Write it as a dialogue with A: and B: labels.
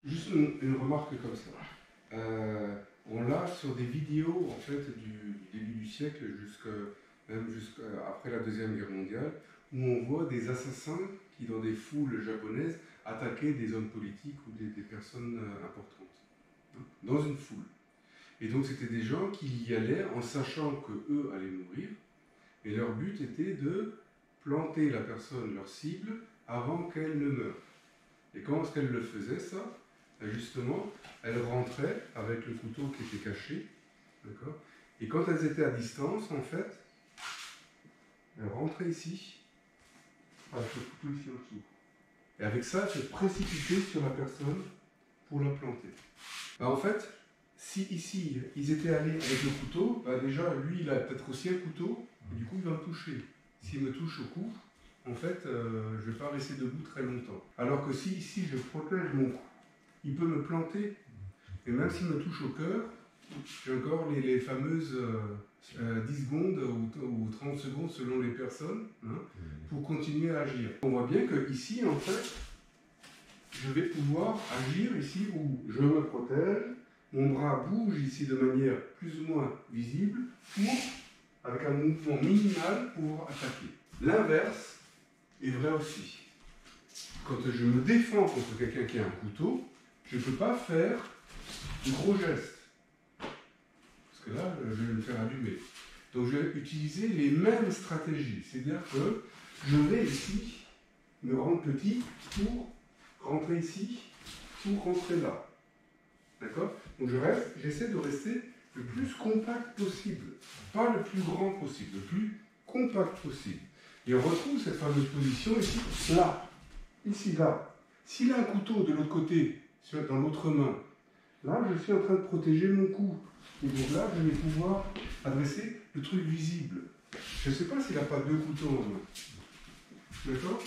A: Juste une remarque comme ça. On l'a sur des vidéos en fait du début du siècle même jusqu'après la Deuxième Guerre mondiale, où on voit des assassins qui, dans des foules japonaises, attaquaient des hommes politiques ou des personnes importantes, hein, dans une foule. Et donc c'était des gens qui y allaient en sachant qu'eux allaient mourir, et leur but était de planter la personne, leur cible, avant qu'elle ne meure. Et comment est-ce qu'elle le faisait, ça? Justement, elles rentraient avec le couteau qui était caché, d'accord? Et quand elles étaient à distance, en fait, elles rentraient ici, avec le couteau ici en dessous. Et avec ça, elles se précipitaient sur la personne pour la planter. Ben, en fait, si ici, ils étaient allés avec le couteau, ben déjà, lui, il a peut-être aussi un couteau, et du coup, il va me toucher. S'il me touche au cou, en fait, je ne vais pas rester debout très longtemps. Alors que si ici, je protège mon cou, il peut me planter, et même s'il me touche au cœur, j'ai encore les fameuses 10 secondes ou 30 secondes selon les personnes, hein, pour continuer à agir. On voit bien que ici, en fait, je vais pouvoir agir ici où je me protège, mon bras bouge ici de manière plus ou moins visible pour, avec un mouvement minimal, pouvoir attaquer. L'inverse est vrai aussi. Quand je me défends contre quelqu'un qui a un couteau, je ne peux pas faire de gros gestes. Parce que là, je vais me faire allumer. Donc je vais utiliser les mêmes stratégies. C'est-à-dire que je vais ici me rendre petit pour rentrer ici, pour rentrer là. D'accord? Donc j'essaie de rester le plus compact possible. Pas le plus grand possible, le plus compact possible. Et on retrouve cette fameuse position ici, là. Ici, là. S'il a un couteau de l'autre côté, dans l'autre main, là, je suis en train de protéger mon cou. Et donc là, je vais pouvoir adresser le truc visible. Je ne sais pas s'il n'a pas deux couteaux en main. D'accord?